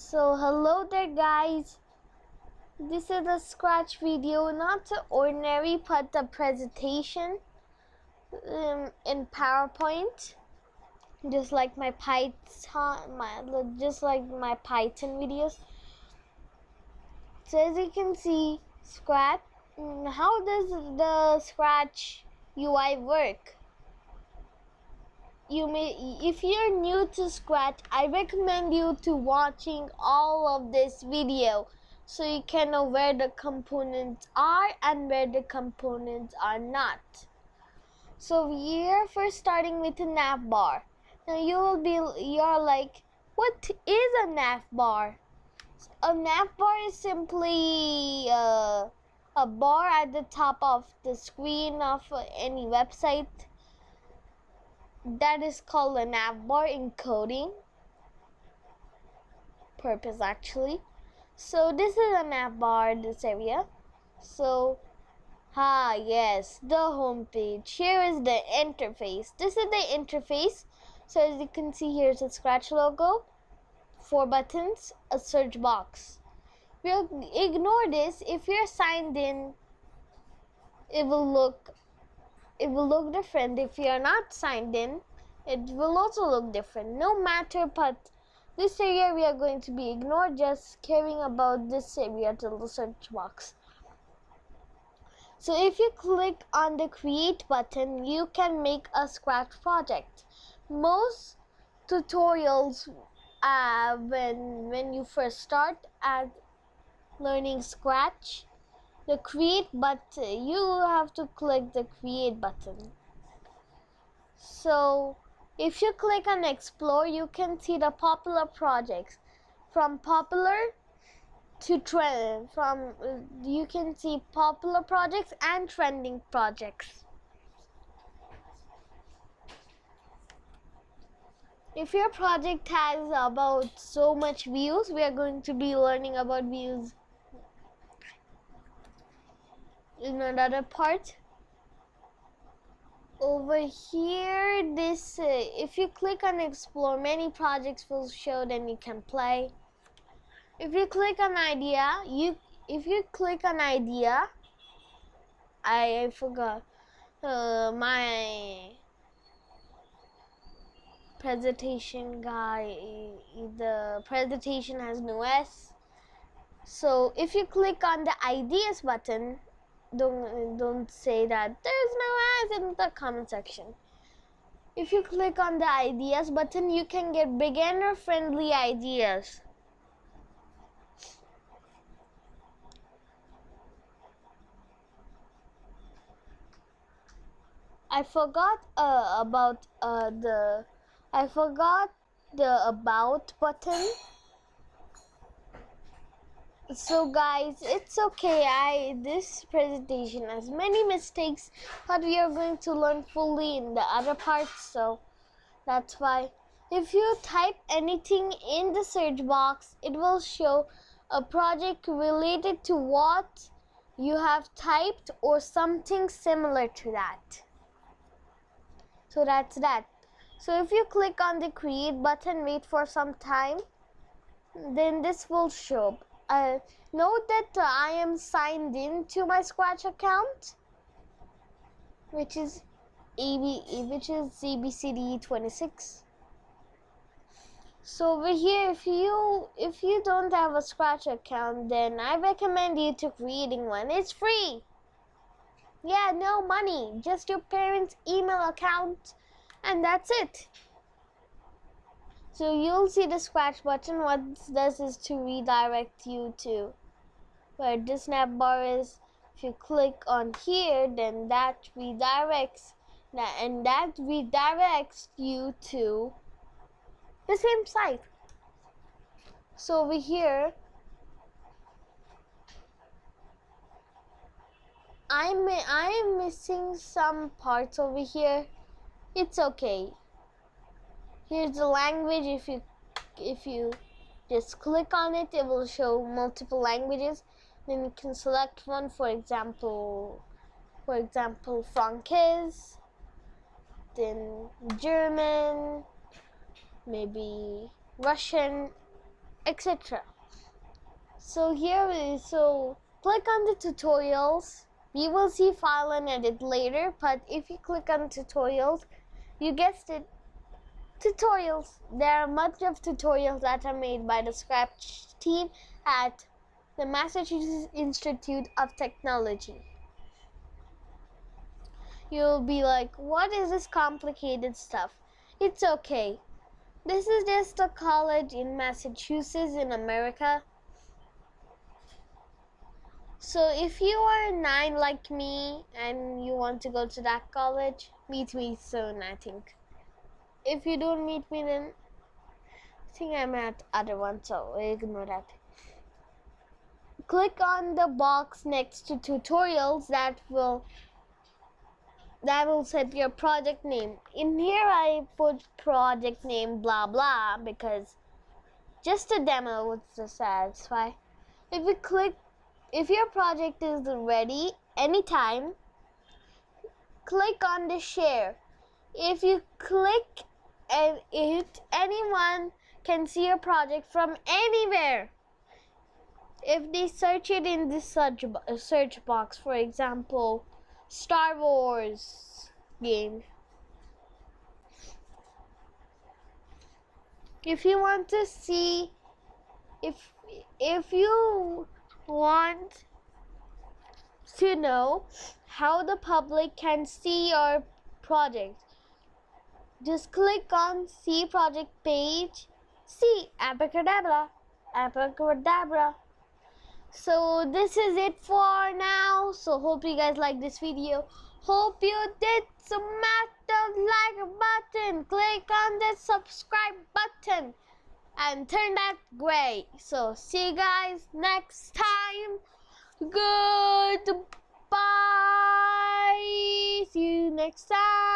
So hello there guys, this is a scratch video, not an ordinary but a presentation in PowerPoint, just like my Python videos. So as you can see, Scratch, how does the Scratch UI work? If you're new to Scratch, I recommend you to watching all of this video so you can know where the components are and where the components are not. So here, first starting with the NavBar. Now you're like, what is a NavBar? A NavBar is simply a bar at the top of the screen of any website. That is called a NavBar in coding purpose actually. So this is a NavBar, this area. So yes, the home page. Here is the interface. This is the interface. So as you can see, here's a Scratch logo, 4 buttons, a search box. We'll ignore this. If you're signed in, it will look different. If you are not signed in, it will also look different. No matter, but this area we are going to be ignored, just caring about this area till the search box. So if you click on the create button, you can make a Scratch project. Most tutorials when you first start at learning Scratch, the create button, you have to click the create button. So if you click on explore, you can see the popular projects. From popular to trend, you can see popular projects and trending projects. If your project has about so much views, we are going to be learning about views in another part. Over here, this if you click on explore, many projects will show, then you can play. If you click on idea, I forgot my presentation guy, the presentation has no S. So if you click on the ideas button, don't say that there's no S in the comment section. If you click on the ideas button, you can get beginner friendly ideas. I forgot the about button. So guys, it's okay. This presentation has many mistakes, but we are going to learn fully in the other parts, so that's why. If you type anything in the search box, it will show a project related to what you have typed or something similar to that. So that's that. So if you click on the create button, wait for some time, then this will show up. Note that I am signed in to my Scratch account, which is ABCD26. So over here, if you don't have a Scratch account, then I recommend you to creating one. It's free. Yeah, no money, just your parents' email account, and that's it. So you'll see the Scratch button. What this does is to redirect you to where this NavBar is. If you click on here, then that redirects you to the same site. So over here, I'm missing some parts over here. It's okay. Here's the language. If you just click on it, it will show multiple languages. Then you can select one. For example, Francais, then German, maybe Russian, etc. So click on the tutorials. You will see file and edit later, but if you click on tutorials, you guessed it, tutorials. There are much of tutorials that are made by the Scratch team at the Massachusetts Institute of Technology. You'll be like, what is this complicated stuff? It's okay. This is just a college in Massachusetts in America. So if you are 9 like me and you want to go to that college, meet me soon, I think. If you don't meet me, then I think I'm at other one, so ignore that. Click on the box next to tutorials that will set your project name. In here I put project name blah blah because just a demo would satisfy. If your project is ready anytime, click on the share. If you click it, anyone can see your project from anywhere. If they search it in the search box, for example, Star Wars game. If you want to see, if you want to know how the public can see your project, just click on see project page. See, abracadabra, abracadabra. So this is it for now. So hope you guys like this video. Hope you did. Smash the like button, click on the subscribe button, and turn that gray. So see you guys next time. Goodbye. See you next time.